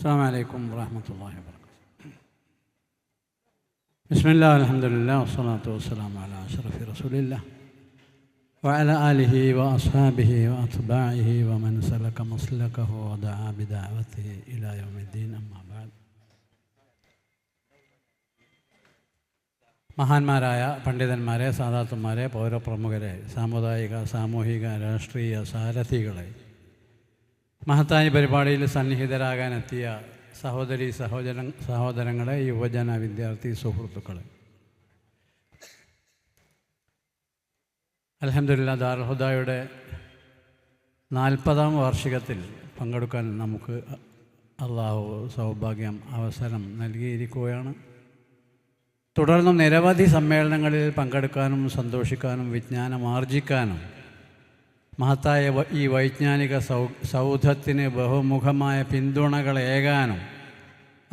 السلام عليكم ورحمة الله وبركاته. بسم الله الحمد لله والصلاة والسلام على أشرف رسول الله وعلى آله وأصحابه وأتباعه ومن سلك مسلكه ودعا بدعوته إلى يوم الدين أما بعد. മഹാന്മാരായ പണ്ഡിതന്മാരെ, സാദാത്തുമാരെ, പൗരപ്രമുഖരെ, സാമുദായിക, സാമൂഹിക, രാഷ്ട്രീയ സാരഥികളെ, മഹത്തായ പരിപാടിയിൽ സന്നിഹിതരാകാനെത്തിയ സഹോദരി സഹോദരങ്ങളെ, യുവജന വിദ്യാർത്ഥി സുഹൃത്തുക്കളെ, അൽഹംദുലില്ലാഹ് ദാറുൽ ഹുദായുടെ 40ാം വാർഷികത്തിൽ പങ്കെടുക്കാൻ നമുക്ക് അള്ളാഹു സൗഭാഗ്യം അവസരം നൽകിയിരിക്കുകയാണ്. തുടർന്നും നിരവധി സമ്മേളനങ്ങളിൽ പങ്കെടുക്കാനും സന്തോഷിക്കാനും വിജ്ഞാനം ആർജിക്കാനും മഹത്തായ ഈ വൈജ്ഞാനിക സൗധത്തിന് ബഹുമുഖമായ പിന്തുണകളേകാനും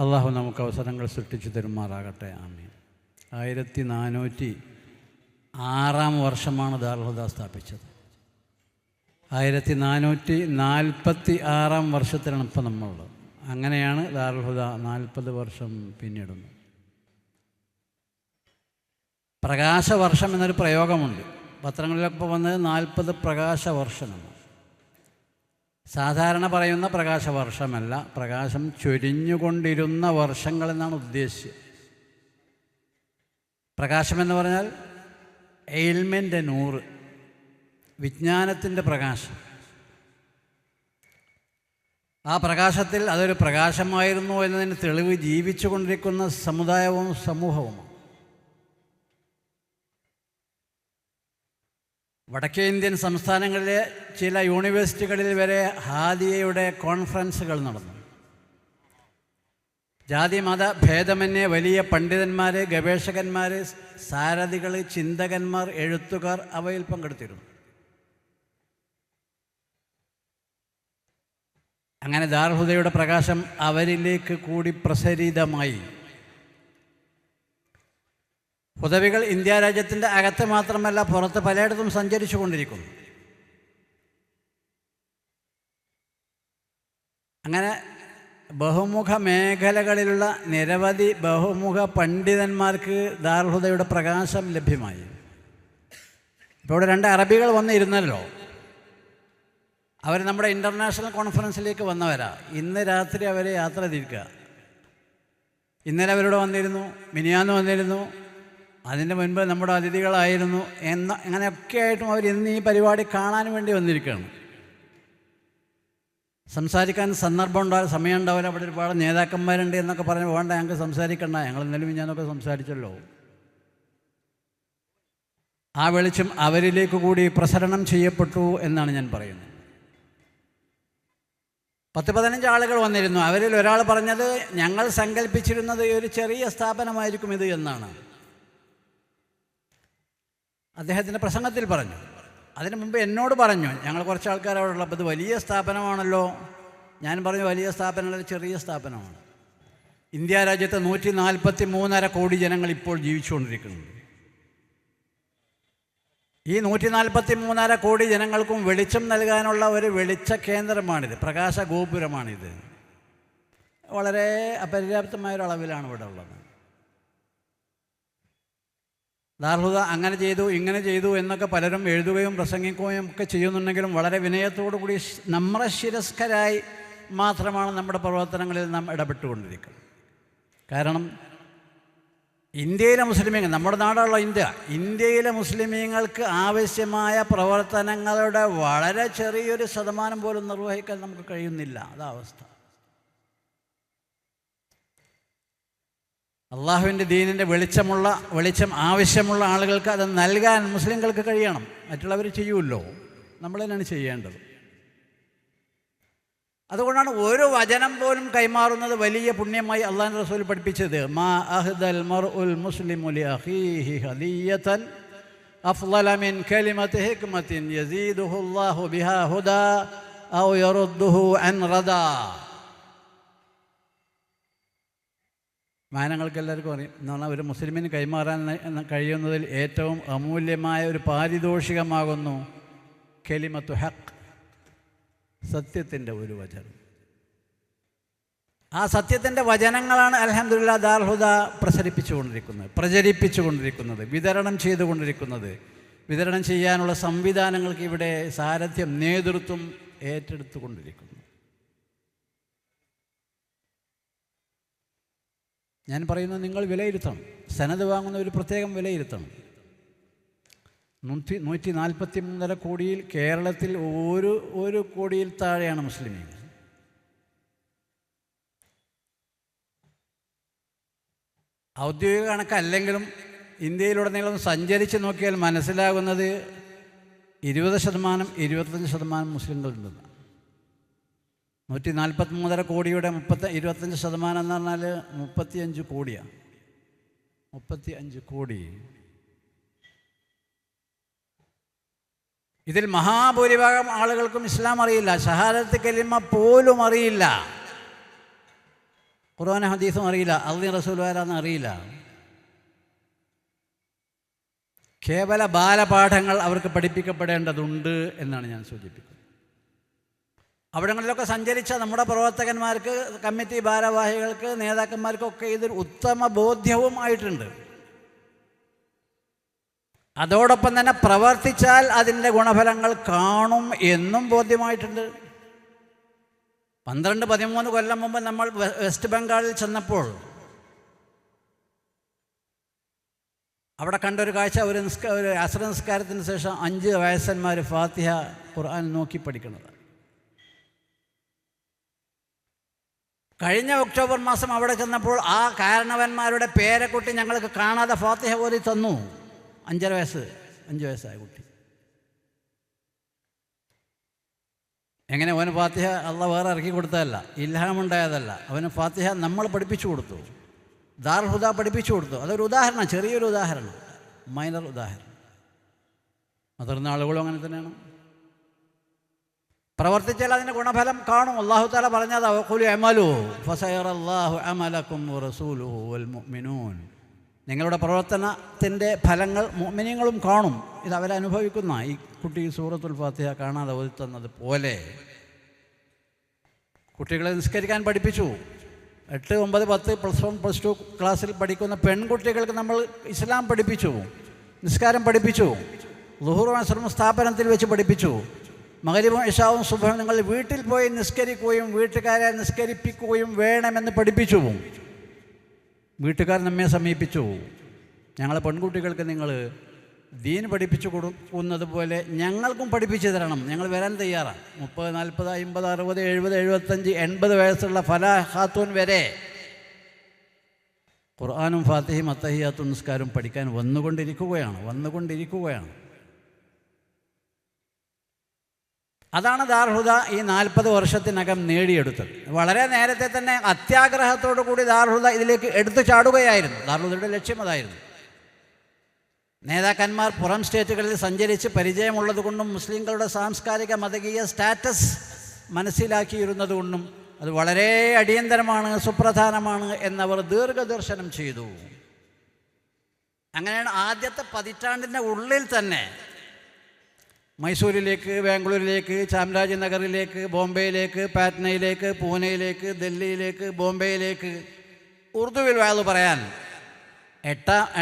അള്ളാഹു നമുക്ക് അവസരങ്ങൾ സൃഷ്ടിച്ചു തരുമാറാകട്ടെ. ആമീൻ. 1406 വർഷമാണ് ദാറുൽ ഹുദ സ്ഥാപിച്ചത്. 1446 വർഷത്തിലാണ് ഇപ്പം നമ്മളുള്ളത്. അങ്ങനെയാണ് ദാറുൽ ഹുദ 40 വർഷം പിന്നിടുന്നത്. പ്രകാശവർഷം എന്നൊരു പ്രയോഗമുണ്ട്. പത്രങ്ങളിലൊക്കെ വന്നത് 40 പ്രകാശവർഷമെന്ന്. സാധാരണ പറയുന്ന പ്രകാശവർഷമല്ല, പ്രകാശം ചൊരിഞ്ഞുകൊണ്ടിരുന്ന വർഷങ്ങളെന്നാണ് ഉദ്ദേശ്യം. പ്രകാശമെന്ന് പറഞ്ഞാൽ എയിൽമെൻ്റെ 100, വിജ്ഞാനത്തിൻ്റെ പ്രകാശം. ആ പ്രകാശത്തിൽ അതൊരു പ്രകാശമായിരുന്നു എന്നതിന് തെളിവ് ജീവിച്ചു കൊണ്ടിരിക്കുന്ന സമുദായവും സമൂഹവുമാണ്. വടക്കേ ഇന്ത്യൻ സംസ്ഥാനങ്ങളിലെ ചില യൂണിവേഴ്സിറ്റികളിൽ വരെ ഹാദിയയുടെ കോൺഫറൻസുകൾ നടന്നു. ജാതി മത ഭേദമന്യേ വലിയ പണ്ഡിതന്മാർ, ഗവേഷകന്മാർ, സാരഥികൾ, ചിന്തകന്മാർ, എഴുത്തുകാർ അവയിൽ പങ്കെടുത്തിരുന്നു. അങ്ങനെ ദാറുൽ ഹുദയുടെ പ്രകാശം അവരിലേക്ക് കൂടി പ്രസരിതമായി. ഹുദവികൾ ഇന്ത്യ രാജ്യത്തിൻ്റെ അകത്ത് മാത്രമല്ല പുറത്ത് പലയിടത്തും സഞ്ചരിച്ചു കൊണ്ടിരിക്കുന്നു. അങ്ങനെ ബഹുമുഖ മേഖലകളിലുള്ള നിരവധി ബഹുമുഖ പണ്ഡിതന്മാർക്ക് ദാറുൽ ഹുദയുടെ പ്രകാശം ലഭ്യമായി. ഇപ്പോൾ ഇവിടെ 2 അറബികൾ വന്നിരുന്നല്ലോ. അവർ നമ്മുടെ ഇൻ്റർനാഷണൽ കോൺഫറൻസിലേക്ക് വന്നവരാ. ഇന്ന് രാത്രി അവർ യാത്ര തിരിക്കുക. ഇന്നലെ അവരോട് വന്നിരുന്നു, മിനിയാന്ന് വന്നിരുന്നു, അതിൻ്റെ മുൻപ് നമ്മുടെ അതിഥികളായിരുന്നു. അങ്ങനെയൊക്കെ ആയിട്ടും അവർ ഇന്ന് ഈ പരിപാടി കാണാൻ വേണ്ടി വന്നിരിക്കുകയാണ്. സംസാരിക്കാൻ സമയം ഉണ്ടാവില്ല. അവിടെ ഒരുപാട് നേതാക്കന്മാരുണ്ട് എന്നൊക്കെ പറഞ്ഞ് വേണ്ട, ഞങ്ങൾക്ക് സംസാരിക്കണ്ട, ഞങ്ങൾ ഇന്നലും ഞാനൊക്കെ സംസാരിച്ചല്ലോ. ആ വെളിച്ചം അവരിലേക്ക് കൂടി പ്രസരണം ചെയ്യപ്പെട്ടു എന്നാണ് ഞാൻ പറയുന്നത്. 10-15 ആളുകൾ വന്നിരുന്നു. അവരിൽ ഒരാൾ പറഞ്ഞത് ഞങ്ങൾ സങ്കല്പിച്ചിരുന്നത് ഒരു ചെറിയ സ്ഥാപനമായിരിക്കും ഇത് എന്നാണ് അദ്ദേഹത്തിൻ്റെ പ്രസംഗത്തിൽ പറഞ്ഞു. അതിനു മുമ്പ് എന്നോട് പറഞ്ഞു, ഞങ്ങൾ കുറച്ച് ആൾക്കാർ അവിടെ ഉള്ളപ്പോൾ ഇത് വലിയ സ്ഥാപനമാണല്ലോ. ഞാൻ പറഞ്ഞു വലിയ സ്ഥാപനമല്ല, ചെറിയ സ്ഥാപനമാണ്. ഇന്ത്യ രാജ്യത്ത് 143.5 കോടി ജനങ്ങൾ ഇപ്പോൾ ജീവിച്ചുകൊണ്ടിരിക്കുന്നുണ്ട്. ഈ 143.5 കോടി ജനങ്ങൾക്കും വെളിച്ചം നൽകാനുള്ള ഒരു വെളിച്ച കേന്ദ്രമാണിത്, പ്രകാശ ഗോപുരമാണിത്. വളരെ അപര്യാപ്തമായൊരളവിലാണ് ഇവിടെ ഉള്ളത്. ദാറുൽ ഹുദ അങ്ങനെ ചെയ്തു, ഇങ്ങനെ ചെയ്തു എന്നൊക്കെ പലരും എഴുതുകയും പ്രസംഗിക്കുകയും ഒക്കെ ചെയ്യുന്നുണ്ടെങ്കിലും വളരെ വിനയത്തോടു കൂടി നമ്രശിരസ്കരായി മാത്രമാണ് നമ്മുടെ പ്രവർത്തനങ്ങളിൽ നാം ഇടപെട്ടുകൊണ്ടിരിക്കുന്നത്. കാരണം ഇന്ത്യയിലെ മുസ്ലിമീങ്ങൾ, നമ്മുടെ നാടുള്ള ഇന്ത്യയിലെ മുസ്ലിമീങ്ങൾക്ക് ആവശ്യമായ പ്രവർത്തനങ്ങളുടെ വളരെ ചെറിയൊരു ശതമാനം പോലും നിർവഹിക്കാൻ നമുക്ക് കഴിയുന്നില്ല. അതാ അവസ്ഥ. അള്ളാഹുവിൻ്റെ ദീനിൻ്റെ വെളിച്ചം ആവശ്യമുള്ള ആളുകൾക്ക് അത് നൽകാൻ മുസ്ലിങ്ങൾക്ക് കഴിയണം. മറ്റുള്ളവർ ചെയ്യുമല്ലോ, നമ്മൾ തന്നെയാണ് ചെയ്യേണ്ടത്. അതുകൊണ്ടാണ് ഒരു വചനം പോലും കൈമാറുന്നത് വലിയ പുണ്യമായി അള്ളാഹു റസൂൽ പഠിപ്പിച്ചത്. മാ അഹ്ദൽ മർഉൽ മുസ്ലിമു ലി അഖീഹി ഹദിയതൻ അഫ്ളല മിൻ കലിമതി ഹിക്മത്തിൻ യസീദുഹു അല്ലാഹു ബിഹാ ഹുദാ ഔ യറുദ്ദുഹു അൻ റദാ. മാനങ്ങൾക്ക് എല്ലാവർക്കും അറിയാം. എന്ന് പറഞ്ഞാൽ ഒരു മുസ്ലിമിന് കൈമാറാൻ കഴിയുന്നതിൽ ഏറ്റവും അമൂല്യമായ ഒരു പാരിതോഷികമാകുന്നു കലിമത്തു ഹഖ്, സത്യത്തിൻ്റെ ഒരു വചനം. ആ സത്യത്തിൻ്റെ വചനങ്ങളാണ് അൽഹംദുലില്ലാ ദാറുൽ ഹുദ പ്രചരിപ്പിച്ചുകൊണ്ടിരിക്കുന്നത്, വിതരണം ചെയ്തുകൊണ്ടിരിക്കുന്നത്. വിതരണം ചെയ്യാനുള്ള സംവിധാനങ്ങൾക്ക് ഇവിടെ സാരഥ്യം, നേതൃത്വം ഏറ്റെടുത്തുകൊണ്ടിരിക്കുന്നു. ഞാൻ പറയുന്നത് നിങ്ങൾ വിലയിരുത്തണം. സനത് വാങ്ങുന്ന ഒരു പ്രത്യേകം വിലയിരുത്തണം. 143 കോടിയിൽ കേരളത്തിൽ ഒരു കോടിയിൽ താഴെയാണ് മുസ്ലിമീങ്ങൾ. ഔദ്യോഗിക കണക്കല്ലെങ്കിലും ഇന്ത്യയിലുടനീളം സഞ്ചരിച്ച് നോക്കിയാൽ മനസ്സിലാകുന്നത് 20%, 25% മുസ്ലിങ്ങളുണ്ടെന്ന്. 143 കോടിയുടെ 25% എന്ന് പറഞ്ഞാൽ 35 കോടിയാണ്. 35 കോടി. ഇതിൽ മഹാഭൂരിഭാഗം ആളുകൾക്കും ഇസ്ലാം അറിയില്ല, ഷഹാദത്ത് കലിമ പോലും അറിയില്ല, ഖുർആനും ഹദീസും അറിയില്ല, അള്ളാഹു റസൂൽ ആരാന്ന് അറിയില്ല. കേവല ബാലപാഠങ്ങൾ അവർക്ക് പഠിപ്പിക്കപ്പെടേണ്ടതുണ്ട് എന്നാണ് ഞാൻ സൂചിപ്പിക്കുന്നത്. അവിടങ്ങളിലൊക്കെ സഞ്ചരിച്ച നമ്മുടെ പ്രവർത്തകന്മാർക്ക്, കമ്മിറ്റി ഭാരവാഹികൾക്ക്, നേതാക്കന്മാർക്കൊക്കെ ഇതൊരു ഉത്തമ ബോധ്യവും ആയിട്ടുണ്ട്. അതോടൊപ്പം തന്നെ പ്രവർത്തിച്ചാൽ അതിൻ്റെ ഗുണഫലങ്ങൾ കാണും എന്നും ബോധ്യമായിട്ടുണ്ട്. 12-13 കൊല്ലം മുമ്പ് നമ്മൾ വെസ്റ്റ് ബംഗാളിൽ ചെന്നപ്പോൾ അവിടെ കണ്ടൊരു കാഴ്ച, ഒരു അസ്ർ നിസ്കാരത്തിന് ശേഷം 5 വയസ്സന്മാർ ഫാത്തിഹ ഖുർആൻ നോക്കി പഠിക്കുന്നത്. കഴിഞ്ഞ ഒക്ടോബർ മാസം അവിടെ ചെന്നപ്പോൾ ആ കാരണവന്മാരുടെ പേരക്കുട്ടി ഞങ്ങൾക്ക് കാണാതെ ഫാത്തിഹ ഓതി തന്നു. 5 വയസ്സായ കുട്ടി. എങ്ങനെ? അവന് ഫാത്തിഹ അള്ളാഹ് വേറെ ഇറക്കി കൊടുത്തതല്ല, ഇൽഹാമുണ്ടായതല്ല. അവന് ഫാത്തിഹ നമ്മൾ പഠിപ്പിച്ചു കൊടുത്തു, ദാറുൽ ഹുദ പഠിപ്പിച്ചു കൊടുത്തു. അതൊരു ഉദാഹരണം, ചെറിയൊരു ഉദാഹരണം, മൈനർ ഉദാഹരണം. മുതിർന്ന ആളുകളും അങ്ങനെ തന്നെയാണ്. പ്രവർത്തിച്ചാൽ അതിൻ്റെ ഗുണഫലം കാണും. അല്ലാഹു തആല പറഞ്ഞത് വഖുലു അമലു ഫസയറല്ലാഹു അമലക്കും വറസൂലുഹു വൽ മുഅ്മിനൂൻ. നിങ്ങളുടെ പ്രവർത്തനത്തിൻ്റെ ഫലങ്ങൾ മുഅ്മിനീങ്ങളും കാണും. ഇത് അവരനുഭവിക്കുന്ന ഈ കുട്ടി സൂറത്തുൽ ഫാത്തിഹ കാണാതെ ഓതി തന്നത് പോലെ കുട്ടികളെ നിസ്കരിക്കാൻ പഠിപ്പിച്ചു. 8, 9, 10, +1, +2 ക്ലാസ്സിൽ പഠിക്കുന്ന പെൺകുട്ടികൾക്ക് നമ്മൾ ഇസ്ലാം പഠിപ്പിച്ചു, നിസ്കാരം പഠിപ്പിച്ചു, ളുഹൂറും അസ്റും സ്ഥാപനത്തിൽ വെച്ച് പഠിപ്പിച്ചു. മഗ്‌രിബും ഇശാവും സുബ്ഹും നിങ്ങൾ വീട്ടിൽ പോയി നിസ്കരിക്കുകയും വീട്ടുകാരെ നിസ്കരിപ്പിക്കുകയും വേണമെന്ന് പഠിപ്പിച്ചു. വീട്ടുകാർ നമ്മെ സമീപിച്ചു, ഞങ്ങളെ പെൺകുട്ടികൾക്ക് നിങ്ങൾ ദീൻ പഠിപ്പിച്ചു കൊടുക്കുന്നത് പോലെ ഞങ്ങൾക്കും പഠിപ്പിച്ചു തരണം, ഞങ്ങൾ വരാൻ തയ്യാറാണ്. 30, 40, 50, 60, 70, 75, 80 വയസ്സുള്ള ഫലാ ഖാത്തൂൻ വരെ ഖുർആനും ഫാത്തിഹയും അത്തഹിയാത്തും നിസ്കാരം പഠിക്കാൻ വന്നുകൊണ്ടിരിക്കുകയാണ്. അതാണ് ദാറുൽ ഹുദ ഈ 40 വർഷത്തിനകം നേടിയെടുത്തത്. വളരെ നേരത്തെ തന്നെ അത്യാഗ്രഹത്തോടു കൂടി ദാറുൽ ഹുദ ഇതിലേക്ക് എടുത്തു ചാടുകയായിരുന്നു. ദാറുൽ ഹുദയുടെ ലക്ഷ്യം അതായിരുന്നു. നേതാക്കന്മാർ പുറം സ്റ്റേറ്റുകളിൽ സഞ്ചരിച്ച് പരിചയമുള്ളതുകൊണ്ടും മുസ്ലിങ്ങളുടെ സാംസ്കാരിക മതകീയ സ്റ്റാറ്റസ് മനസ്സിലാക്കിയിരുന്നതുകൊണ്ടും അത് വളരെ അടിയന്തരമാണ്, സുപ്രധാനമാണ് എന്നവർ ദീർഘദർശനം ചെയ്തു. അങ്ങനെയാണ് ആദ്യത്തെ പതിറ്റാണ്ടിൻ്റെ ഉള്ളിൽ തന്നെ മൈസൂരിലേക്ക്, ബാംഗ്ലൂരിലേക്ക്, ചാമരാജനഗറിലേക്ക്, ബോംബെയിലേക്ക്, പാറ്റ്നയിലേക്ക്, പൂനെയിലേക്ക്, ഡൽഹിയിലേക്ക്, ബോംബെയിലേക്ക് ഉറുദുവിൽ വഅ്ള് പറയാൻ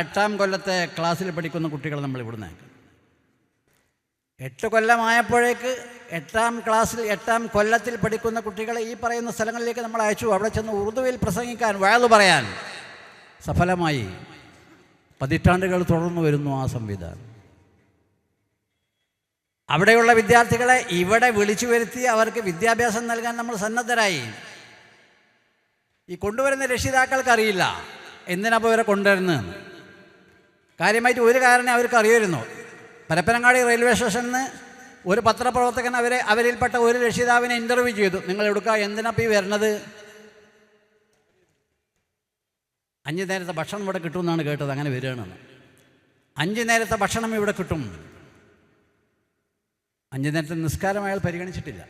എട്ടാം കൊല്ലത്തെ ക്ലാസ്സിൽ പഠിക്കുന്ന കുട്ടികളെ നമ്മൾ ഇവിടുന്ന് 8 കൊല്ലമായപ്പോഴേക്ക് 8ാം കൊല്ലത്തിൽ പഠിക്കുന്ന കുട്ടികളെ ഈ പറയുന്ന സ്ഥലങ്ങളിലേക്ക് നമ്മൾ അയച്ചു. അവിടെ ചെന്ന് ഉറുദുവിൽ പ്രസംഗിക്കാൻ, വഅ്ള് പറയാൻ സഫലമായി. പതിറ്റാണ്ടുകൾ തുടർന്നു വരുന്നു ആ സംവിധാനം. അവിടെയുള്ള വിദ്യാർത്ഥികളെ ഇവിടെ വിളിച്ചു വരുത്തി അവർക്ക് വിദ്യാഭ്യാസം നൽകാൻ നമ്മൾ സന്നദ്ധരായി. ഈ കൊണ്ടുവരുന്ന രക്ഷിതാക്കൾക്കറിയില്ല എന്തിനാപ്പോൾ ഇവരെ കൊണ്ടുവരുന്നതെന്ന്. കാര്യമായിട്ട് ഒരു കാരണം അവർക്ക് അറിയുമായിരുന്നു. പരപ്പനങ്ങാടി റെയിൽവേ സ്റ്റേഷനിൽ നിന്ന് ഒരു പത്രപ്രവർത്തകൻ അവരിൽപ്പെട്ട ഒരു രക്ഷിതാവിനെ ഇൻ്റർവ്യൂ ചെയ്തു. നിങ്ങൾ എടുക്കുക, എന്തിനാപ്പോൾ ഈ വരുന്നത്? 5 നേരത്തെ ഭക്ഷണം ഇവിടെ കിട്ടുമെന്നാണ് കേട്ടത്, അങ്ങനെ വരികയാണെന്ന്. 5 നേരത്തെ ഭക്ഷണം ഇവിടെ കിട്ടും. 5 നേരത്തെ നിസ്കാരം അയാൾ പരിഗണിച്ചിട്ടില്ല.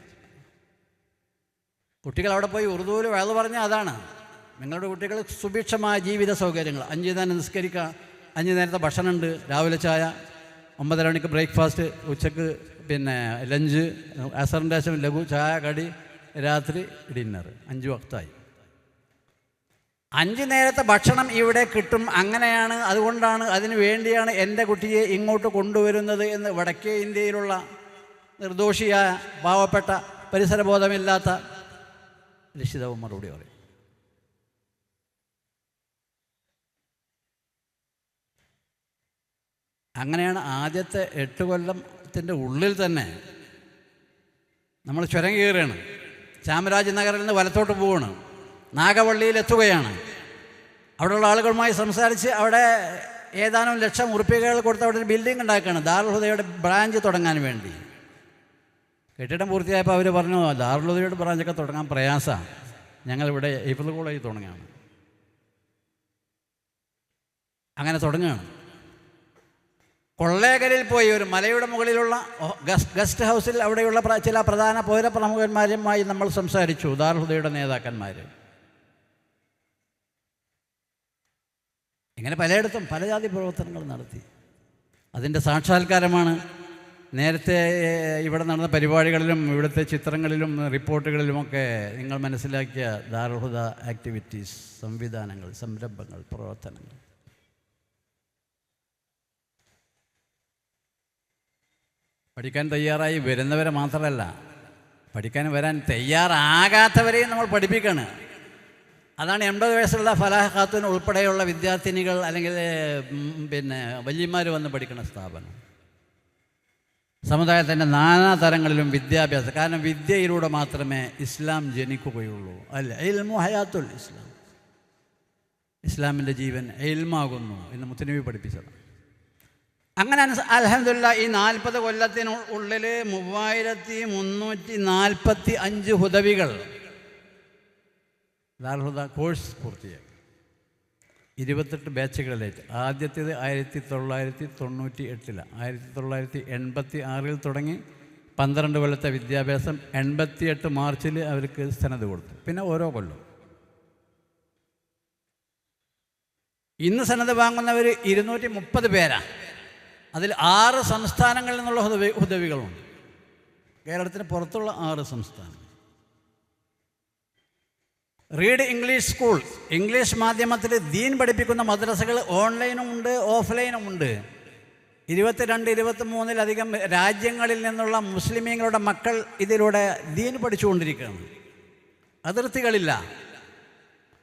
കുട്ടികൾ അവിടെ പോയി ഉറുദുവിൽ വഅ്ള് പറഞ്ഞാൽ അതാണ്, നിങ്ങളുടെ കുട്ടികൾ സുഭിക്ഷമായ ജീവിത സൗകര്യങ്ങൾ, 5 നേരം നിസ്കരിക്കുക, 5 നേരത്തെ ഭക്ഷണമുണ്ട്, രാവിലെ ചായ, 9:30 മണിക്ക് ബ്രേക്ക്ഫാസ്റ്റ്, ഉച്ചക്ക് ലഞ്ച്, അസറിൻ്റെ ശേഷം ലഘു ചായ കടി, രാത്രി ഡിന്നർ, 5 വക്തായി. 5 നേരത്തെ ഭക്ഷണം ഇവിടെ കിട്ടും, അങ്ങനെയാണ്, അതുകൊണ്ടാണ്, അതിനു വേണ്ടിയാണ് എൻ്റെ കുട്ടിയെ ഇങ്ങോട്ട് കൊണ്ടുവരുന്നത് എന്ന് വടക്കേ ഇന്ത്യയിലുള്ള നിർദോഷിയായ പാവപ്പെട്ട പരിസരബോധമില്ലാത്ത രക്ഷിതാവ് മറുപടി പറയും. അങ്ങനെയാണ് ആദ്യത്തെ 8 കൊല്ലത്തിൻ്റെ ഉള്ളിൽ തന്നെ നമ്മൾ ചുരം കയറുകയാണ്. ചാമരാജ് നഗറിൽ നിന്ന് വലത്തോട്ട് പോവുകയാണ്, നാഗവള്ളിയിൽ എത്തുകയാണ്. അവിടെയുള്ള ആളുകളുമായി സംസാരിച്ച് അവിടെ ഏതാനും ലക്ഷം ഉറുപ്പികകൾ കൊടുത്ത് അവിടെ ഒരു ബിൽഡിംഗ് ഉണ്ടാക്കുകയാണ് ദാറുൽ ഹുദയുടെ ബ്രാഞ്ച് തുടങ്ങാൻ വേണ്ടി. കെട്ടിടം പൂർത്തിയായപ്പോൾ അവർ പറഞ്ഞു, ദാറുൽ ഹുദയുടെ ബ്രാഞ്ചൊക്കെ തുടങ്ങാൻ പ്രയാസമാണ്, ഞങ്ങളിവിടെ ഹിഫ്ള് കോളേജ് തുടങ്ങുകയാണ്. അങ്ങനെ തുടങ്ങുകയാണ്. കൊള്ളേക്കരയിൽ പോയി ഒരു മലയുടെ മുകളിലുള്ള ഗസ്റ്റ് ഹൗസിൽ അവിടെയുള്ള ചില പ്രധാന പൗരപ്രമുഖന്മാരുമായി നമ്മൾ സംസാരിച്ചു, ദാറുൽ ഹുദയുടെ നേതാക്കന്മാർ. ഇങ്ങനെ പലയിടത്തും പല ജാതി പ്രവർത്തനങ്ങൾ നടത്തി. അതിൻ്റെ സാക്ഷാത്കാരമാണ് നേരത്തെ ഇവിടെ നടന്ന പരിപാടികളിലും ഇവിടുത്തെ ചിത്രങ്ങളിലും റിപ്പോർട്ടുകളിലുമൊക്കെ നിങ്ങൾ മനസ്സിലാക്കിയ ദാറുൽ ഹുദ ആക്ടിവിറ്റീസ്, സംവിധാനങ്ങൾ, സംരംഭങ്ങൾ, പ്രവർത്തനങ്ങൾ. പഠിക്കാൻ തയ്യാറായി വരുന്നവരെ മാത്രമല്ല, പഠിക്കാൻ വരാൻ തയ്യാറാകാത്തവരെയും നമ്മൾ പഠിപ്പിക്കുകയാണ്. അതാണ് 80 വയസ്സുള്ള ഫലാഹ് ഖാത്തൂൻ ഉൾപ്പെടെയുള്ള വിദ്യാർത്ഥിനികൾ അല്ലെങ്കിൽ വല്യമാർ വന്ന് പഠിക്കുന്ന സ്ഥാപനം. സമുദായത്തിൻ്റെ നാനാതരങ്ങളിലും വിദ്യാഭ്യാസം. കാരണം വിദ്യയിലൂടെ മാത്രമേ ഇസ്ലാം ജനിക്കുകയുള്ളൂ. അല്ല, ഇൽമു ഹയാത്തുൽ ഇസ്ലാം, ഇസ്ലാമിൻ്റെ ജീവൻ ഇൽമാകുന്നു എന്ന് മുത്തനബി പഠിപ്പിച്ചതാണ്. അങ്ങനെ അൽഹംദുലില്ലാ ഈ 40 കൊല്ലത്തിനുള്ളിൽ 3345 ഹുദവികൾ ദാറുൽ ഹുദ കോഴ്സ് പൂർത്തിയാക്കി. 28 ബാച്ചുകളിലായിട്ട്. ആദ്യത്തേത് 1998 1986 തുടങ്ങി 12 കൊല്ലത്തെ വിദ്യാഭ്യാസം. 88 മാർച്ചിൽ അവർക്ക് സനത് കൊടുത്തു. പിന്നെ ഓരോ കൊല്ലം ഇന്ന് സനത് വാങ്ങുന്നവർ 230 പേരാണ്. അതിൽ 6 സംസ്ഥാനങ്ങളിൽ നിന്നുള്ള ഹുദവികളുണ്ട്. കേരളത്തിന് പുറത്തുള്ള 6 സംസ്ഥാനം. റീഡ് ഇംഗ്ലീഷ് സ്കൂൾ, ഇംഗ്ലീഷ് മാധ്യമത്തിൽ ദീൻ പഠിപ്പിക്കുന്ന മദ്രസകൾ ഓൺലൈനും ഉണ്ട്, ഓഫ്ലൈനും ഉണ്ട്. 22-23 രാജ്യങ്ങളിൽ നിന്നുള്ള മുസ്ലിമീങ്ങളുടെ മക്കൾ ഇതിലൂടെ ദീൻ പഠിച്ചുകൊണ്ടിരിക്കുകയാണ്. അതിർത്തികളില്ല.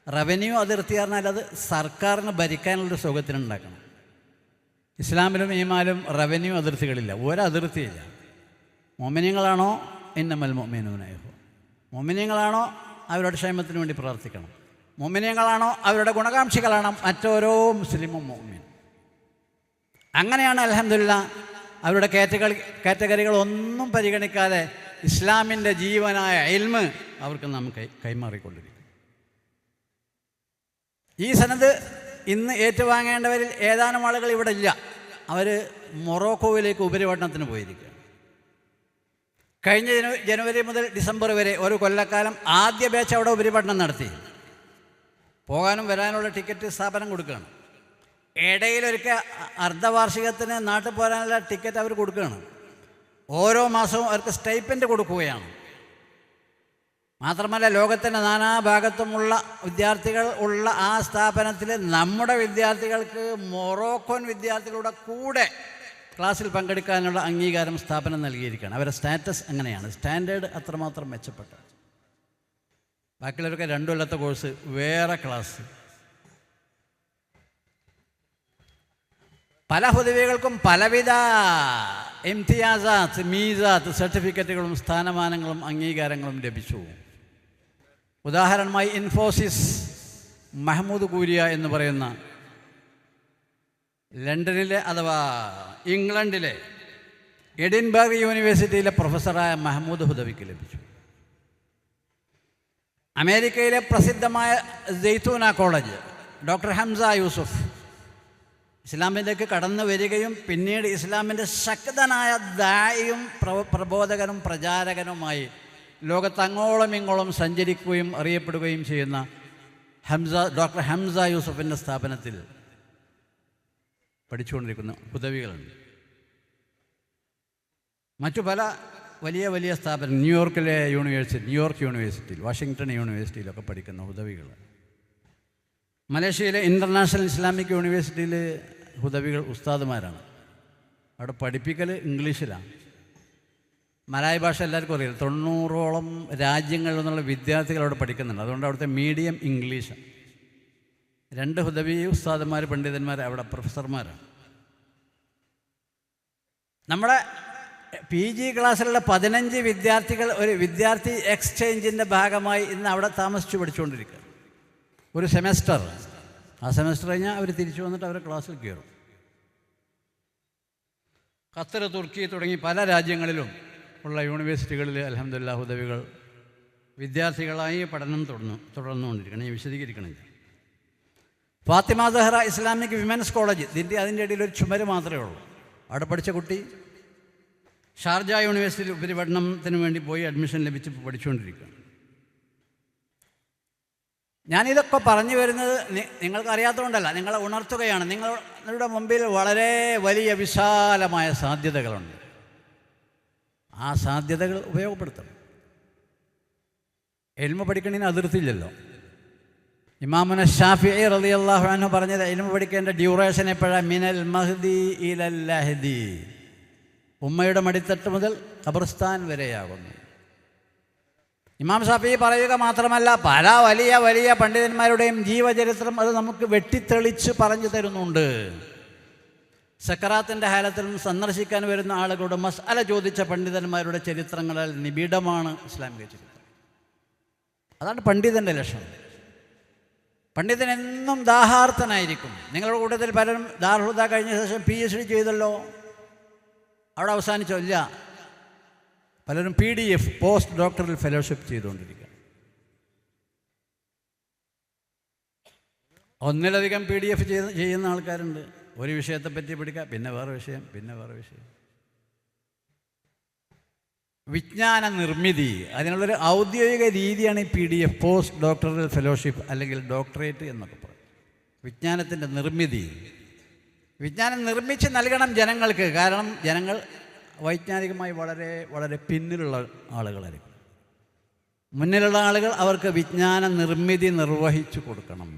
റവന്യൂ അതിർത്തി പറഞ്ഞാൽ അത് സർക്കാരിന് ഭരിക്കാനുള്ളൊരു സുഖത്തിനുണ്ടാക്കണം. ഇസ്ലാമിലും ഈമാനിലും റവന്യൂ അതിർത്തികളില്ല, ഒരതിർത്തിയില്ല. മുഅ്മിനീങ്ങളാണോ ഇന്നമൽ മുഅ്മിനൂന ഇഖ്വ, മുഅ്മിനീങ്ങളാണോ അവരുടെ ക്ഷേമത്തിന് വേണ്ടി പ്രാർത്ഥിക്കണം, മുഅ്മിനീങ്ങളാണോ അവരുടെ ഗുണകാംക്ഷികളാണ് മറ്റോരോ മുസ്ലിമും മുഅ്മിൻ. അങ്ങനെയാണ് അൽഹംദുലില്ലാ അവരുടെ കാറ്റഗറികളൊന്നും പരിഗണിക്കാതെ ഇസ്ലാമിൻ്റെ ജീവനായ ഇൽമ് അവർക്ക് നാം കൈമാറിക്കൊണ്ടിരിക്കും. ഈ സനത് ഇന്ന് ഏറ്റുവാങ്ങേണ്ടവരിൽ ഏതാനും ആളുകൾ ഇവിടെ ഇല്ല. അവർ മൊറോക്കോയിലേക്ക് ഉപരിപഠനത്തിന് പോയിരിക്കുക. കഴിഞ്ഞ ജനുവരി മുതൽ ഡിസംബർ വരെ ഒരു കൊല്ലക്കാലം ആദ്യ ബാച്ച് അവിടെ ഉപരിപഠനം നടത്തി. പോകാനും വരാനുള്ള ടിക്കറ്റ് സ്ഥാപനം കൊടുക്കുകയാണ്. ഇടയിലൊരിക്കൽ അർദ്ധവാർഷികത്തിന് നാട്ടിൽ പോരാനുള്ള ടിക്കറ്റ് അവർ കൊടുക്കുകയാണ്. ഓരോ മാസവും അവർക്ക് സ്റ്റൈപ്പൻഡ് കൊടുക്കുകയാണ്. മാത്രമല്ല ലോകത്തിൻ്റെ നാനാഭാഗത്തുമുള്ള വിദ്യാർത്ഥികൾ ഉള്ള ആ സ്ഥാപനത്തിൽ നമ്മുടെ വിദ്യാർത്ഥികൾക്ക് മൊറോക്കോൻ വിദ്യാർത്ഥികളുടെ കൂടെ ക്ലാസ്സിൽ പങ്കെടുക്കാനുള്ള അംഗീകാരം സ്ഥാപനം നൽകിയിരിക്കുകയാണ്. അവരുടെ സ്റ്റാറ്റസ് അങ്ങനെയാണ്, സ്റ്റാൻഡേർഡ് അത്രമാത്രം മെച്ചപ്പെട്ട. ബാക്കിയുള്ളവരൊക്കെ 2 കൊല്ലത്തെ കോഴ്സ്, വേറെ ക്ലാസ്. പല ഹുദവികൾക്കും പലവിധ ഇംതിയാസാത്ത്, മീസാത്ത്, സർട്ടിഫിക്കറ്റുകളും സ്ഥാനമാനങ്ങളും അംഗീകാരങ്ങളും ലഭിച്ചു. ഉദാഹരണമായി ഇൻഫോസിസ് മഹ്മൂദ് കൂരിയ എന്ന് പറയുന്ന ലണ്ടനിലെ അഥവാ ഇംഗ്ലണ്ടിലെ എഡിൻബർഗ് യൂണിവേഴ്സിറ്റിയിലെ പ്രൊഫസറായ മഹ്മൂദ് ഹുദവിക്ക് ലഭിച്ചു. അമേരിക്കയിലെ പ്രസിദ്ധമായ സെയ്തൂന കോളേജ് ഡോക്ടർ ഹംസ യൂസുഫ് ഇസ്ലാമിലേക്ക് കടന്നു വരികയും പിന്നീട് ഇസ്ലാമിൻ്റെ ശക്തനായ ദായിയും പ്രബോധകനും പ്രചാരകനുമായി ലോകത്തങ്ങോളം ഇങ്ങോളം സഞ്ചരിക്കുകയും അറിയപ്പെടുകയും ചെയ്യുന്ന ഡോക്ടർ ഹംസ യൂസുഫിൻ്റെ സ്ഥാപനത്തിൽ പഠിച്ചുകൊണ്ടിരിക്കുന്ന ഹുദവികളുണ്ട്. മറ്റു പല വലിയ വലിയ സ്ഥാപനം, ന്യൂയോർക്ക് യൂണിവേഴ്സിറ്റിയിൽ, വാഷിങ്ടൺ യൂണിവേഴ്സിറ്റിയിലൊക്കെ പഠിക്കുന്ന ഹുദവികൾ. മലേഷ്യയിലെ ഇൻ്റർനാഷണൽ ഇസ്ലാമിക് യൂണിവേഴ്സിറ്റിയിൽ ഹുദവികൾ ഉസ്താദുമാരാണ്. അവിടെ പഠിപ്പിക്കൽ ഇംഗ്ലീഷിലാണ്. മലയാള ഭാഷ എല്ലാവർക്കും അറിയില്ല. 90ഓളം രാജ്യങ്ങളിൽ നിന്നുള്ള വിദ്യാർത്ഥികൾ അവിടെ പഠിക്കുന്നുണ്ട്. അതുകൊണ്ട് അവിടുത്തെ മീഡിയം ഇംഗ്ലീഷാണ്. 2 ഹുദവി ഉസ്താദുമാർ, പണ്ഡിതന്മാർ അവിടെ പ്രൊഫസർമാരാണ്. നമ്മുടെ PG ക്ലാസ്സിലുള്ള 15 വിദ്യാർത്ഥികൾ ഒരു വിദ്യാർത്ഥി എക്സ്ചേഞ്ചിൻ്റെ ഭാഗമായി ഇന്ന് അവിടെ താമസിച്ച് പഠിച്ചുകൊണ്ടിരിക്കുക. ഒരു സെമസ്റ്റർ. ആ സെമസ്റ്റർ കഴിഞ്ഞാൽ അവർ തിരിച്ചു വന്നിട്ട് അവരെ ക്ലാസ്സിൽ കയറും. ഖത്തർ, തുർക്കി തുടങ്ങി പല രാജ്യങ്ങളിലും ഉള്ള യൂണിവേഴ്സിറ്റികളിൽ അൽഹംദുലില്ലാഹ് ഹുദവികൾ വിദ്യാർത്ഥികളായി പഠനം തുടർന്നുകൊണ്ടിരിക്കണം. ഞാൻ വിശദീകരിക്കണില്ല. Fathima Sahra Islamic women's college, അതിൻ്റെ ഇടയിൽ ഒരു ചുമര് മാത്രമേ ഉള്ളൂ. അവിടെ പഠിച്ച കുട്ടി ഷാർജ യൂണിവേഴ്സിറ്റിയിൽ ഉപരിപഠനത്തിന് വേണ്ടി പോയി അഡ്മിഷൻ ലഭിച്ച് പഠിച്ചുകൊണ്ടിരിക്കുകയാണ്. ഞാനിതൊക്കെ പറഞ്ഞു വരുന്നത് നിങ്ങൾക്കറിയാത്തതുകൊണ്ടല്ല, നിങ്ങളെ ഉണർത്തുകയാണ്. നിങ്ങളുടെ മുമ്പിൽ വളരെ വലിയ വിശാലമായ സാധ്യതകളുണ്ട്. ആ സാധ്യതകൾ ഉപയോഗപ്പെടുത്തണം. ഇൽമ പഠിക്കണതിന് അതിർത്തിയില്ലല്ലോ. ഇമാമുന ഷാഫിഈ റളിയല്ലാഹു അൻഹു പറഞ്ഞത് ഇൽമ പഠിക്കേണ്ട ഡ്യൂറേഷൻ എപ്പോഴാണ്? മിനൽ മഹ്ദി ഇലൽ ലഹദി. ഉമ്മയുടെ മടിത്തട്ട് മുതൽ ഖബർസ്ഥാൻ വരെയാകുന്നു. ഇമാം ഷാഫിഈ പറയുക മാത്രമല്ല, പല വലിയ വലിയ പണ്ഡിതന്മാരുടെയും ജീവചരിത്രം അത് നമുക്ക് വെട്ടിത്തെളിച്ച് പറഞ്ഞു തരുന്നുണ്ട്. സക്കറാത്തിൻ്റെ ഹാലത്തിലും സന്ദർശിക്കാൻ വരുന്ന ആളുകളോട് മസ്അല ചോദിച്ച പണ്ഡിതന്മാരുടെ ചരിത്രങ്ങളിൽ നിബിഡമാണ് ഇസ്ലാമിക ചരിത്രം. അതാണ് പണ്ഡിതൻ്റെ ലക്ഷണം. പണ്ഡിതൻ എന്നും ദാഹാർത്ഥനായിരിക്കും. നിങ്ങളുടെ കൂട്ടത്തിൽ പലരും ദാറുൽ ഹുദ കഴിഞ്ഞ ശേഷം PhD ചെയ്തല്ലോ, അവിടെ അവസാനിച്ചോ? ഇല്ല. പലരും PDF പോസ്റ്റ് ഡോക്ടറൽ ഫെലോഷിപ്പ് ചെയ്തുകൊണ്ടിരിക്കുക. ഒന്നിലധികം PDF ചെയ്യുന്ന ആൾക്കാരുണ്ട്. ഒരു വിഷയത്തെപ്പറ്റി പഠിക്കുക, പിന്നെ വേറെ വിഷയം, പിന്നെ വേറെ വിഷയം. വിജ്ഞാന നിർമ്മിതി, അതിനുള്ളൊരു ഔദ്യോഗിക രീതിയാണ് ഈ PDF പോസ്റ്റ് ഡോക്ടറൽ ഫെലോഷിപ്പ് അല്ലെങ്കിൽ ഡോക്ടറേറ്റ് എന്നൊക്കെ പറയും. വിജ്ഞാനത്തിൻ്റെ നിർമ്മിതി. വിജ്ഞാനം നിർമ്മിച്ച് നൽകണം ജനങ്ങൾക്ക്. കാരണം ജനങ്ങൾ വൈജ്ഞാനികമായി വളരെ വളരെ പിന്നിലുള്ള ആളുകളായിരിക്കും. മുന്നിലുള്ള ആളുകൾ അവർക്ക് വിജ്ഞാന നിർമ്മിതി നിർവഹിച്ചു കൊടുക്കണം.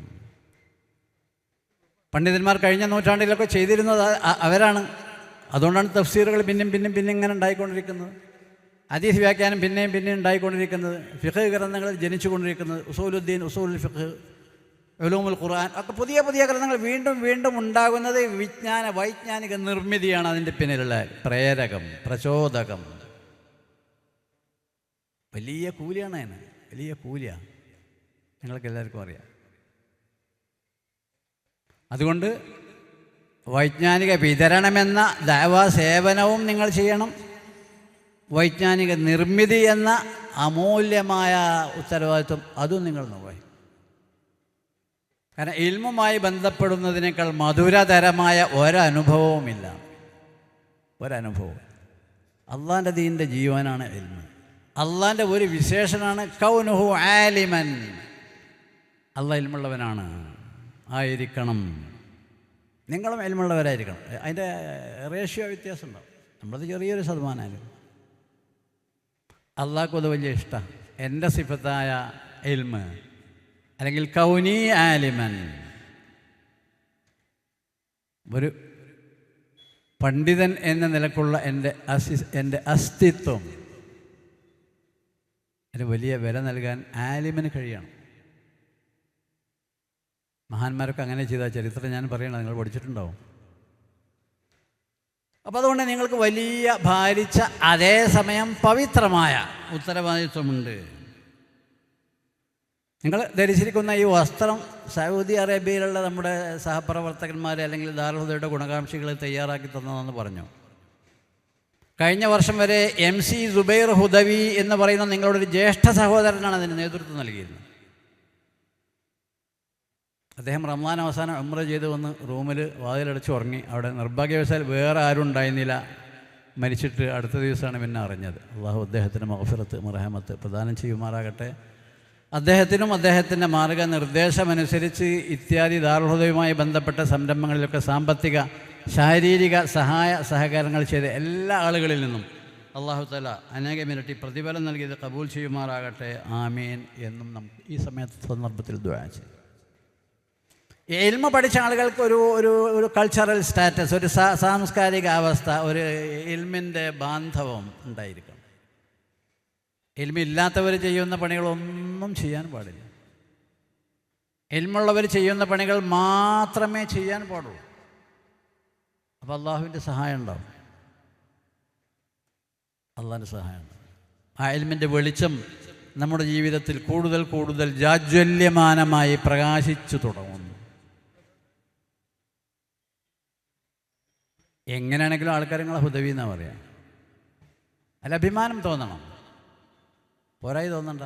പണ്ഡിതന്മാർ കഴിഞ്ഞ നൂറ്റാണ്ടിലൊക്കെ ചെയ്തിരുന്നത് അവരാണ്. അതുകൊണ്ടാണ് തഫ്സീറുകൾ പിന്നെയും ഇങ്ങനെ ഉണ്ടായിക്കൊണ്ടിരിക്കുന്നത്. ഹദീസ് വ്യാഖ്യാനം പിന്നെയും ഉണ്ടായിക്കൊണ്ടിരിക്കുന്നത്. ഫിഖ് ഗ്രന്ഥങ്ങൾ ജനിച്ചുകൊണ്ടിരിക്കുന്നത്. ഉസൂലുദ്ദീൻ, ഉസൂലുൽ ഫിഖ്, ഉലൂമുൽ ഖുർആൻ ഒക്കെ പുതിയ പുതിയ ഗ്രന്ഥങ്ങൾ വീണ്ടും ഉണ്ടാകുന്നത് വൈജ്ഞാനിക നിർമ്മിതിയാണ് അതിൻ്റെ പിന്നിലുള്ള പ്രേരകം, പ്രചോദകം. വലിയ കൂലിയാണ് അതിന്, വലിയ കൂലിയാണ്. നിങ്ങൾക്ക് എല്ലാവർക്കും അറിയാം. അതുകൊണ്ട് വൈജ്ഞാനിക വിതരണമെന്ന ദഅവാ സേവനവും നിങ്ങൾ ചെയ്യണം. വൈജ്ഞാനിക നിർമ്മിതി എന്ന അമൂല്യമായ ഉത്തരവാദിത്വം അതും നിങ്ങൾ നിർവഹിക്കും. കാരണം ഇൽമുമായി ബന്ധപ്പെടുന്നതിനേക്കാൾ മധുരതരമായ ഒരനുഭവവുമില്ല. ഒരനുഭവം. അള്ളാൻ്റെ ദീനിൻ്റെ ജീവനാണ് ഇൽമ്. അള്ളാൻ്റെ ഒരു വിശേഷനാണ് കൗനുഹു ആലിമൻ. അള്ളാഹ് ഇൽമുള്ളവനാണ്, ആയിരിക്കണം. നിങ്ങളും ഇൽമുള്ളവരായിരിക്കണം. അതിൻ്റെ റേഷ്യോ വ്യത്യാസം ഉണ്ടാവും. നമ്മളത് ചെറിയൊരു ശതമാനമായാലും. അള്ളാഹ്ക്കും അത് വലിയ ഇഷ്ടമാണ്. എൻ്റെ സിഫത്തായ ഇൽമ് അല്ലെങ്കിൽ കൗനി ആലിമൻ. ഒരു പണ്ഡിതൻ എന്ന നിലക്കുള്ള എൻ്റെ അസ്തിത്വം, അതിന് വലിയ വില നൽകാൻ ആലിമിന് കഴിയണം. മഹാന്മാരൊക്കെ അങ്ങനെ ചെയ്ത ചരിത്രം ഞാൻ പറയണം, നിങ്ങൾ പഠിച്ചിട്ടുണ്ടാവും. അപ്പോൾ അതുകൊണ്ട് നിങ്ങൾക്ക് വലിയ ഭാരിച്ച അതേസമയം പവിത്രമായ ഉത്തരവാദിത്വമുണ്ട്. നിങ്ങൾ ധരിച്ചിരിക്കുന്ന ഈ വസ്ത്രം സൗദി അറേബ്യയിലുള്ള നമ്മുടെ സഹപ്രവർത്തകന്മാർ അല്ലെങ്കിൽ ദാറുൽ ഹുദയുടെ ഗുണകാംക്ഷികൾ തയ്യാറാക്കി തന്നതെന്ന് പറഞ്ഞു. കഴിഞ്ഞ വർഷം വരെ MC സുബൈർ ഹുദവി എന്ന് പറയുന്ന നിങ്ങളുടെ ഒരു ജ്യേഷ്ഠ സഹോദരനാണ് അതിന് നേതൃത്വം നൽകിയിരുന്നത്. അദ്ദേഹം റമദാൻ അവസാനം ഉംറ ചെയ്ത് വന്ന് റൂമിൽ വാതിലടച്ച് ഉറങ്ങി. അവിടെ നിർഭാഗ്യവശാൽ വേറെ ആരും ഉണ്ടായിരുന്നില്ല. മരിച്ചിട്ട് അടുത്ത ദിവസമാണ് പിന്നെ അറിഞ്ഞത്. അള്ളാഹു അദ്ദേഹത്തിന് മഗ്ഫിറത്ത് മർഹമത്ത് പ്രദാനം ചെയ്യുമാറാകട്ടെ. അദ്ദേഹത്തിനും അദ്ദേഹത്തിൻ്റെ മാർഗനിർദ്ദേശമനുസരിച്ച് ഇത്യാദി ദാറുൽ ഹുദയുമായി ബന്ധപ്പെട്ട സംരംഭങ്ങളിലൊക്കെ സാമ്പത്തിക ശാരീരിക സഹകരണങ്ങൾ ചെയ്ത എല്ലാ ആളുകളിൽ നിന്നും അള്ളാഹു തആല അനേകം ഇരട്ടി പ്രതിഫലം നൽകിയത് കബൂൽ ചെയ്യുമാറാകട്ടെ. ആമീൻ എന്നും നമുക്ക് ഈ സന്ദർഭത്തിൽ ദുആ ചെയ്യാം. ഇൽമ പഠിച്ച ആളുകൾക്ക് ഒരു ഒരു ഒരു കൾച്ചറൽ സ്റ്റാറ്റസ്, ഒരു സാംസ്കാരിക അവസ്ഥ, ഒരു ഇൽമിൻ്റെ ബാന്ധവം ഉണ്ടായിരിക്കണം. ഇൽമില്ലാത്തവർ ചെയ്യുന്ന പണികളൊന്നും ചെയ്യാൻ പാടില്ല. ഇൽമുള്ളവർ ചെയ്യുന്ന പണികൾ മാത്രമേ ചെയ്യാൻ പാടുള്ളൂ. അപ്പോൾ അള്ളാഹുവിൻ്റെ സഹായം ഉണ്ടാവും, അള്ളാഹിൻ്റെ സഹായം ഉണ്ടാവും. ആ ഇൽമിൻ്റെ വെളിച്ചം നമ്മുടെ ജീവിതത്തിൽ കൂടുതൽ കൂടുതൽ ജാജ്വല്യമാനമായി പ്രകാശിച്ചു തുടങ്ങുന്നു. എങ്ങനെയാണെങ്കിലും ആൾക്കാർ നിങ്ങളെ ഹുദവി എന്നാണ് പറയാം. അല്ല, അഭിമാനം തോന്നണം, പോരായി തോന്നണ്ട.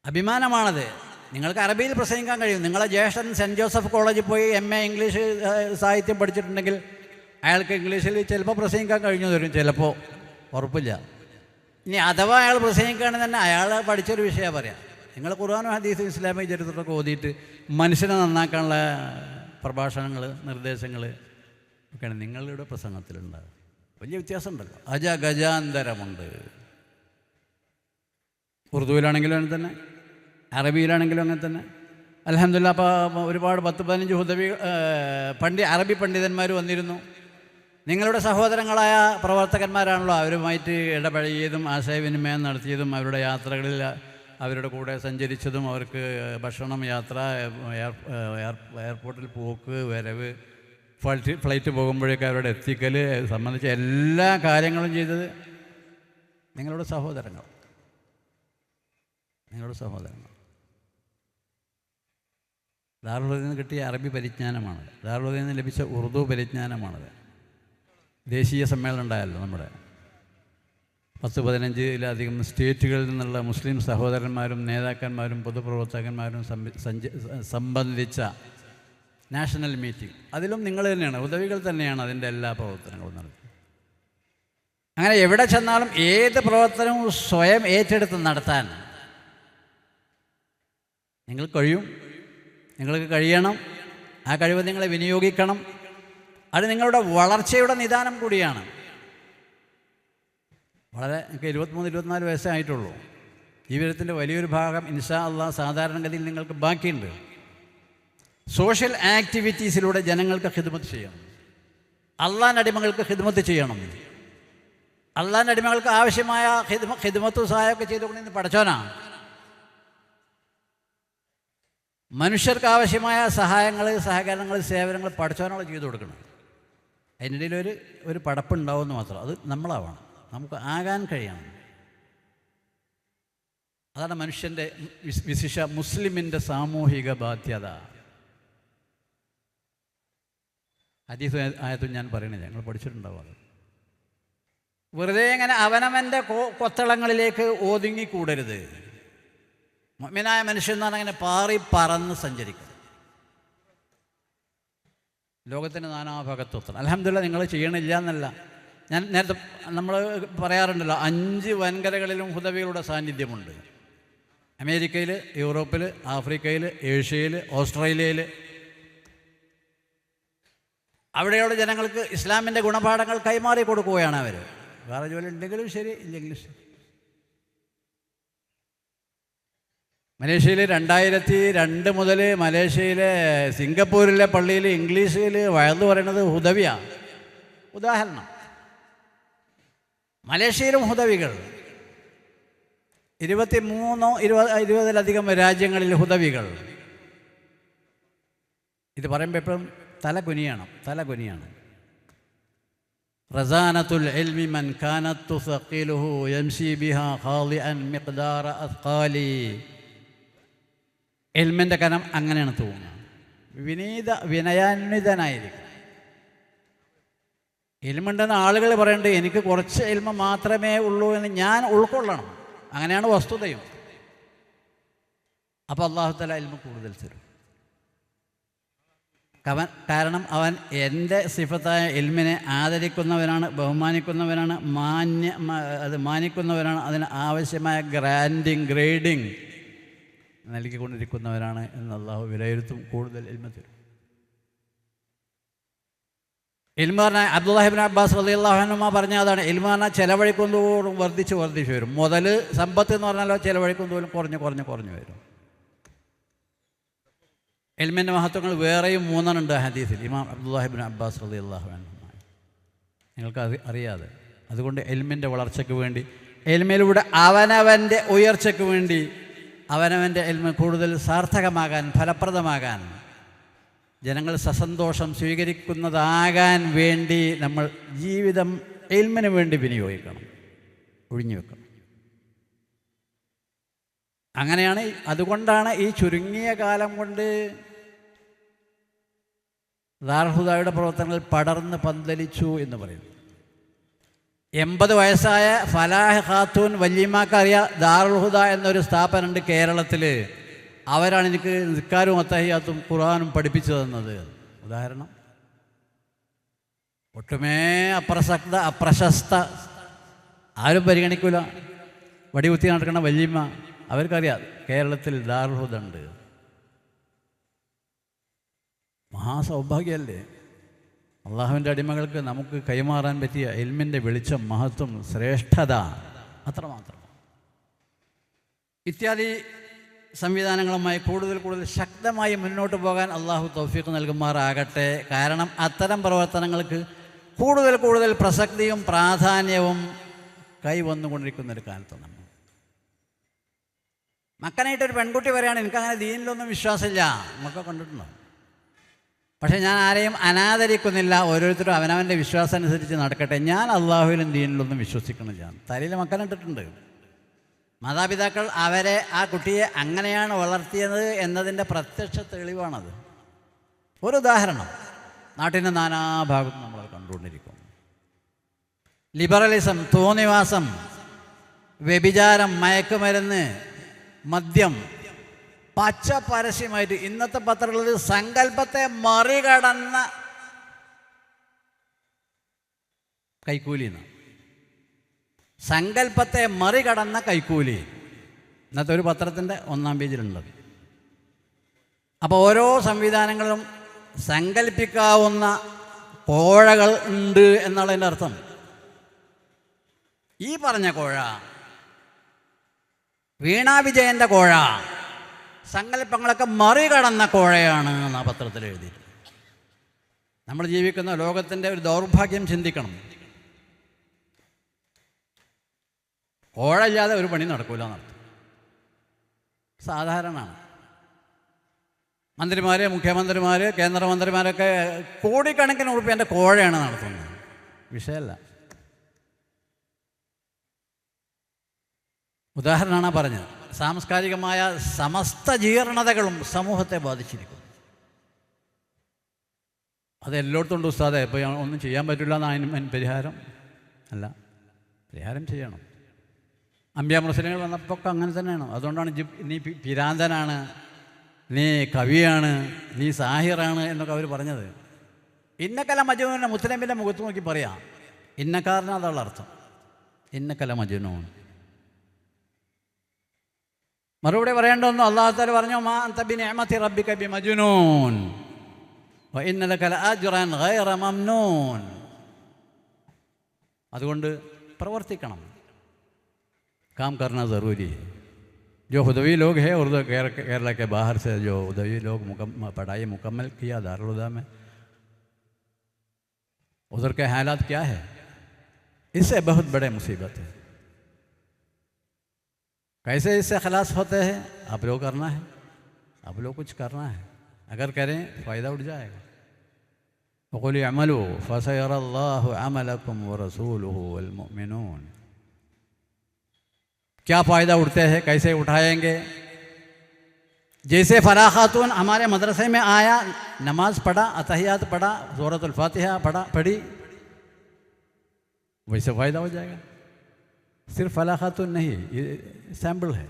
അഭിമാനമാണത്. നിങ്ങൾക്ക് അറബിയിൽ പ്രസംഗിക്കാൻ കഴിയും. നിങ്ങളെ ജ്യേഷ്ഠൻ സെൻറ്റ് ജോസഫ് കോളേജിൽ പോയി MA ഇംഗ്ലീഷ് സാഹിത്യം പഠിച്ചിട്ടുണ്ടെങ്കിൽ അയാൾക്ക് ഇംഗ്ലീഷിൽ ചിലപ്പോൾ പ്രസംഗിക്കാൻ കഴിഞ്ഞു തരും, ചിലപ്പോൾ, ഉറപ്പില്ല. ഇനി അഥവാ അയാൾ പ്രസംഗിക്കുകയാണെങ്കിൽ തന്നെ അയാൾ പഠിച്ചൊരു വിഷയം പറയാം. നിങ്ങൾ ഖുർആനും ഹദീസും ഇസ്ലാമിക ചരിത്രമൊക്കെ ഓതിയിട്ട് മനുഷ്യനെ നന്നാക്കാനുള്ള പ്രഭാഷണങ്ങൾ, നിർദ്ദേശങ്ങൾ ഒക്കെയാണ് നിങ്ങളുടെ പ്രസംഗത്തിലുണ്ടാകും. വലിയ വ്യത്യാസമുണ്ടല്ലോ, ഗജാന്തരമുണ്ട്. ഉറുദുവിലാണെങ്കിലും അങ്ങനെ തന്നെ, അറബിയിലാണെങ്കിലും അങ്ങനെ തന്നെ. അൽഹംദുലില്ലാ, അപ്പോൾ ഒരുപാട് 10-15 ഹുദവി അറബി പണ്ഡിതന്മാർ വന്നിരുന്നു. നിങ്ങളുടെ സഹോദരങ്ങളായ പ്രവർത്തകന്മാരാണല്ലോ. അവരുമായിട്ട് ഇടപഴകിയതും ആശയവിനിമയം നടത്തിയതും അവരുടെ യാത്രകളിൽ അവരുടെ കൂടെ സഞ്ചരിച്ചതും അവർക്ക് ഭക്ഷണം, യാത്ര, എയർപോർട്ടിൽ പോക്ക്, വരവ്, ഫ്ലൈറ്റ് പോകുമ്പോഴേക്ക് അവരുടെ എത്തിക്കൽ സംബന്ധിച്ച എല്ലാ കാര്യങ്ങളും ചെയ്തത് നിങ്ങളുടെ സഹോദരങ്ങൾ. ദാറുൽ നിന്ന് കിട്ടിയ അറബി പരിജ്ഞാനമാണത്. ദാറുൽ നിന്ന് ലഭിച്ച ഉറുദു പരിജ്ഞാനമാണത്. ദേശീയ സമ്മേളനം ഉണ്ടായല്ലോ നമ്മുടെ 10-15 സ്റ്റേറ്റുകളിൽ നിന്നുള്ള മുസ്ലിം സഹോദരന്മാരും നേതാക്കന്മാരും പൊതുപ്രവർത്തകന്മാരും സംബന്ധിച്ച നാഷണൽ മീറ്റിംഗ്. അതിലും നിങ്ങൾ തന്നെയാണ്, ഉദവികൾ തന്നെയാണ് അതിൻ്റെ എല്ലാ പ്രവർത്തനങ്ങളും നടത്തുന്നത്. അങ്ങനെ എവിടെ ചെന്നാലും ഏത് പ്രവർത്തനവും സ്വയം ഏറ്റെടുത്ത് നടത്താൻ നിങ്ങൾക്ക് കഴിയണം. ആ കഴിവ് നിങ്ങളെ വിനിയോഗിക്കണം. അത് നിങ്ങളുടെ വളർച്ചയുടെ നിദാനം കൂടിയാണ്. എനിക്ക് 23-24 വയസ്സേ ആയിട്ടുള്ളൂ. ജീവിതത്തിൻ്റെ വലിയൊരു ഭാഗം ഇൻഷാ അള്ളാഹ് സാധാരണഗതിയിൽ നിങ്ങൾക്ക് ബാക്കിയുണ്ട്. സോഷ്യൽ ആക്ടിവിറ്റീസിലൂടെ ജനങ്ങൾക്ക് ഖിദ്മത്ത് ചെയ്യണം. അള്ളാഹിൻ്റെ അടിമകൾക്ക് ഖിദ്മത്ത് ചെയ്യണം. അള്ളാഹിൻ്റെ അടിമകൾക്ക് ആവശ്യമായ ഖിദ്മത്തും സഹായമൊക്കെ ചെയ്തുകൊണ്ട് പഠിച്ചോനാണ്. മനുഷ്യർക്ക് ആവശ്യമായ സഹായങ്ങൾ, സഹകരണങ്ങൾ, സേവനങ്ങൾ പഠിച്ചവനോട് ചെയ്തു കൊടുക്കണം. അതിനിടയിൽ ഒരു പടപ്പുണ്ടാവുമെന്ന് മാത്രം. അത് നമ്മളാവണം, നമുക്ക് ആകാൻ കഴിയണം. അതാണ് മനുഷ്യൻ്റെ, വിശിഷ്ട മുസ്ലിമിൻ്റെ സാമൂഹിക ബാധ്യത. ഹദീസ് ആയതും ഞാൻ പറയണില്ല, ഞങ്ങൾ പഠിച്ചിട്ടുണ്ടാവും. അത് വെറുതെ ഇങ്ങനെ അവനവൻ്റെ കൊത്തളങ്ങളിലേക്ക് ഒതുങ്ങിക്കൂടരുത്. മുഅ്മിനായ മനുഷ്യൻ എന്ന് പറഞ്ഞാൽ അങ്ങനെ പാറി പറന്ന് സഞ്ചരിക്കും. ലോകത്തിൻ്റെ നാനാഭാഗത്തൊത്തണം. അൽഹംദുലില്ലാ, നിങ്ങൾ ചെയ്യണില്ല എന്നല്ല. ഞാൻ നേരത്തെ നമ്മൾ പറയാറുണ്ടല്ലോ, 5 വൻകരകളിലും ഹുദവികളുടെ സാന്നിധ്യമുണ്ട്. അമേരിക്കയിൽ, യൂറോപ്പിൽ, ആഫ്രിക്കയിൽ, ഏഷ്യയിൽ, ഓസ്ട്രേലിയയിൽ. അവിടെയുള്ള ജനങ്ങൾക്ക് ഇസ്ലാമിൻ്റെ ഗുണപാഠങ്ങൾ കൈമാറി കൊടുക്കുകയാണ് അവർ. വേറെ ജോലി ഉണ്ടെങ്കിലും ശരി, ഇല്ലെങ്കിലും ശരി. മലേഷ്യയിൽ 2002 മുതൽ മലേഷ്യയിലെ സിംഗപ്പൂരിലെ പള്ളിയിൽ ഇംഗ്ലീഷിൽ വയന്ന് പറയുന്നത് ഹുദവിയാണ്. ഉദാഹരണം, മലേഷ്യയിലും ഹുദവികൾ 20-ലധികം രാജ്യങ്ങളിൽ ഹുദവികൾ. ഇത് പറയുമ്പോൾ എപ്പോഴും തല കുനിയാണ്. റസാനത്തുൽ ഇൽമി മൻ കാനത്ത് തുസഖിലുഹു യംശി ബിഹാ ഖാളിഅൻ മിഖ്ദാറ അസ്ഖാലി. ഇൽമിൻ്റെ കനം അങ്ങനെയാണ് തോന്നുന്നത്. വിനയാന്വിതനായിരിക്കും. ഇൽമുണ്ടെന്ന് ആളുകൾ പറയേണ്ടത് എനിക്ക് കുറച്ച് ഇൽമ മാത്രമേ ഉള്ളൂ എന്ന് ഞാൻ ഉൾക്കൊള്ളണം. അങ്ങനെയാണ് വസ്തുതയും. അപ്പോൾ അല്ലാഹു തആല ഇൽമ കൂടുതൽ തരും. കാരണം അവൻ എൻ്റെ സിഫത്തായ ഇൽമിനെ ആദരിക്കുന്നവനാണ്, ബഹുമാനിക്കുന്നവനാണ്, മാനിക്കുന്നവനാണ്. അതിന് ആവശ്യമായ ഗ്രേഡിങ് നൽകിക്കൊണ്ടിരിക്കുന്നവരാണ് എന്ന് അള്ളാഹു വിലയിരുത്തും. കൂടുതൽ ഇൽമ തരും. ഇൽമ പറഞ്ഞാൽ അബ്ദുല്ലാഹി ഇബ്നു അബ്ബാസ് റളിയല്ലാഹു അൻഹുമാ പറഞ്ഞ അതാണ്. ഇൽമ പറഞ്ഞാൽ ചിലവഴിക്കുന്തോറും വർദ്ധിച്ച് വരും. മുതൽ സമ്പത്ത് എന്ന് പറഞ്ഞാലോ ചിലവഴിക്കുന്തോറും കുറഞ്ഞു വരും. എൽമിൻ്റെ മഹത്വങ്ങൾ വേറെയും 3 ഉണ്ട് ഹദീസിൽ. ഇമാം അബ്ദുല്ലാഹിബ്നു അബ്ബാസ് റളിയല്ലാഹു അൻഹു നിങ്ങൾക്ക് അറിയാതെ. അതുകൊണ്ട് എൽമിൻ്റെ വളർച്ചയ്ക്ക് വേണ്ടി, എൽമിലൂടെ അവനവൻ്റെ ഉയർച്ചയ്ക്ക് വേണ്ടി, അവനവൻ്റെ എൽമ കൂടുതൽ സാർത്ഥകമാകാൻ, ഫലപ്രദമാകാൻ, ജനങ്ങൾ സസന്തോഷം സ്വീകരിക്കുന്നതാകാൻ വേണ്ടി നമ്മൾ ജീവിതം എൽമിന് വേണ്ടി വിനിയോഗിക്കണം, ഒഴിഞ്ഞു വെക്കണം. അങ്ങനെയാണ്. അതുകൊണ്ടാണ് ഈ ചുരുങ്ങിയ കാലം കൊണ്ട് ദാറുൽ ഹുദയുടെ പ്രവർത്തനങ്ങൾ പടർന്ന് പന്തലിച്ചു എന്ന് പറയുന്നു. 80 വയസ്സായ ഫലാഹ് ഖാത്തൂൻ വല്യമാക്ക് അറിയാം, ദാറുൽ ഹുദ എന്നൊരു സ്ഥാപനമുണ്ട് കേരളത്തിൽ. അവരാണ് എനിക്ക് നിസ്കാരവും അത്തഹിയാത്തും ഖുർആനും പഠിപ്പിച്ചു തന്നത്. ഉദാഹരണം, ഒട്ടുമേ അപ്രശസ്ത, ആരും പരിഗണിക്കില്ല, വടികുത്തി നടക്കുന്ന വല്യമ്മ, അവർക്കറിയാം കേരളത്തിൽ ദാറുൽ ഹുദ ഉണ്ട്. മഹാസൗഭാഗ്യമല്ലേ അള്ളാഹുവിൻ്റെ അടിമകൾക്ക് നമുക്ക് കൈമാറാൻ പറ്റിയ ഇൽമിൻ്റെ വെളിച്ചം, മഹത്വം, ശ്രേഷ്ഠത, അത്രമാത്രം. ഇത്യാദി സംവിധാനങ്ങളുമായി കൂടുതൽ ശക്തമായി മുന്നോട്ട് പോകാൻ അള്ളാഹു തൗഫീഖ് നൽകുമാറാകട്ടെ. കാരണം അത്തരം പ്രവർത്തനങ്ങൾക്ക് കൂടുതൽ പ്രസക്തിയും പ്രാധാന്യവും കൈവന്നുകൊണ്ടിരിക്കുന്നൊരു കാലത്ത് നമ്മൾ. മക്കനായിട്ടൊരു പെൺകുട്ടി പറയുകയാണ്, എനിക്കങ്ങനെ ദീനിലൊന്നും വിശ്വാസമില്ല, നമുക്ക് കണ്ടിട്ടുണ്ടോ? പക്ഷേ ഞാൻ ആരെയും അനാദരിക്കുന്നില്ല, ഓരോരുത്തരും അവനവൻ്റെ വിശ്വാസം അനുസരിച്ച് നടക്കട്ടെ, ഞാൻ അള്ളാഹുവിലും ദീനിലൊന്നും വിശ്വസിക്കണില്ല. തലയിൽ മക്കനിട്ടിട്ടുണ്ട്. മാതാപിതാക്കൾ അവരെ, ആ കുട്ടിയെ അങ്ങനെയാണ് വളർത്തിയത് എന്നതിൻ്റെ പ്രത്യക്ഷ തെളിവാണത്. ഒരു ഉദാഹരണം, നാട്ടിൻ്റെ നാനാഭാഗത്തും നമ്മളത് കണ്ടുകൊണ്ടിരിക്കും. ലിബറലിസം, തോന്നിവാസം, വ്യഭിചാരം, മയക്കുമരുന്ന്, മദ്യം, പച്ച പരസ്യമായിട്ട് ഇന്നത്തെ പത്രങ്ങളിൽ സങ്കല്പത്തെ മറികടന്ന കൈക്കൂലി, സങ്കല്പത്തെ മറികടന്ന കൈക്കൂലി ഇന്നത്തെ ഒരു പത്രത്തിൻ്റെ 1-ാം പേജിലുണ്ട്. അപ്പോൾ ഓരോ സംവിധാനങ്ങളും സങ്കല്പിക്കാവുന്ന കോഴകൾ ഉണ്ട് എന്നുള്ളതിൻ്റെ അർത്ഥം. ഈ പറഞ്ഞ കോഴ, വീണാ വിജയൻ്റെ കോഴ, സങ്കല്പങ്ങളൊക്കെ മറികടന്ന കോഴയാണ് ആ പത്രത്തിൽ എഴുതിയിട്ട്. നമ്മൾ ജീവിക്കുന്ന ലോകത്തിൻ്റെ ഒരു ദൗർഭാഗ്യം ചിന്തിക്കണം. കോഴയില്ലാതെ ഒരു പണി നടക്കൂല എന്നർത്ഥം. സാധാരണമാണ്. മന്ത്രിമാർ, മുഖ്യമന്ത്രിമാർ, കേന്ദ്രമന്ത്രിമാരൊക്കെ കോടിക്കണക്കിന് ഉറുപ്പികൻ്റെ കോഴയാണ് നടത്തുന്നത്. വിഷയമല്ല. ഉദാഹരണമാണ് പറഞ്ഞത്. സാംസ്കാരികമായ സമസ്ത ജീർണതകളും സമൂഹത്തെ ബാധിച്ചിരിക്കുന്നു. അതെല്ലായിടത്തും ഉണ്ട് ഉസ്താദെ. ഇപ്പോൾ ഒന്നും ചെയ്യാൻ പറ്റില്ല എന്നതിന് പരിഹാരം അല്ല, പരിഹാരം ചെയ്യണം. അമ്പിയ മുസ്ലിങ്ങൾ വന്നപ്പോൾ ഒക്കെ അങ്ങനെ തന്നെയാണ്. അതുകൊണ്ടാണ് നീ പിരാന്തനാണ്, നീ കവിയാണ്, നീ സാഹിറാണ് എന്നൊക്കെ അവർ പറഞ്ഞത്. ഇന്നക്കല മജുനൂൻ മുസ്ലിമിൻ്റെ മുഖത്ത് നോക്കി പറയാം. ഇന്നക്കാരന് അതുള്ള അർത്ഥം, ഇന്നക്കല മജുനൂൻ. മറുപടി പറയേണ്ടതൊന്നും അല്ലാഹു തആല പറഞ്ഞു, മാ അൻത ബിനിഅമതി റബ്ബിക ബിമജ്നൂൻ വഇന്ന ലക ലഅജ്റൻ ഗൈറ മംനൂൻ. അതുകൊണ്ട് പ്രവർത്തിക്കണം. काम करना ज़रूरी है. जो हुदवी लोग हैं और केरला के बाहर से जो हुदवी लोग पढ़ाई मुकम्मल किया दारुल हुदा में, उधर के हालात क्या है, इससे बहुत बड़े मुसीबत है. कैसे इससे खलास होते हैं? आप लोग करना है, आप लोग कुछ करना है. अगर करें फ़ायदा उठ जाएगा. वक़ुल अमलू फसयरल्लाहु अमलकुम व रसूलुहु वल मुमिनून. क्या फ़ायदा उठते हैं, कैसे उठाएंगे? जैसे फलाह खातून हमारे मदरसे में आया, नमाज पढ़ा, अतहियात पढ़ा, सूरतुल फातिहा पढ़ी, वैसे फ़ायदा हो जाएगा. सिर्फ फलाह खातून नहीं, ये सैम्पल है.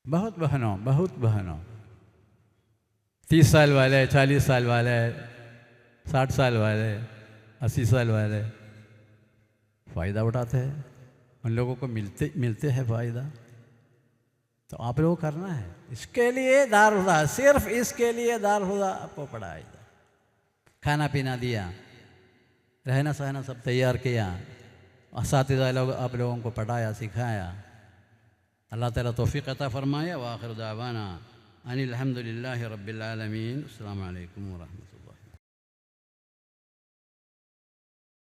बहुत बहनों 30 साल वाले, 40 साल वाले, 60 साल वाले, 80 साल वाले फ़ायदा उठाते हैं. उन लोगों को मिलते हैं फ़ायदा. तो आप लोगों को करना है. इसके लिए दारुल हुदा, सिर्फ इसके लिए दारुल हुदा आपको पढ़ाया. खाना पीना दिया, रहना सहना सब तैयार किया, असातिज़ा लोग आप लोगों को पढ़ाया, सिखाया. അല്ലാഹു തആല തൗഫീഖ് അതാ ഫർമായ. വാഖിറു ദഅവാന അനിൽ ഹംദുലില്ലാഹി റബ്ബിൽ ആലമീൻ. അസ്സലാമു അലൈക്കും വറഹ്മത്തുള്ളാഹി.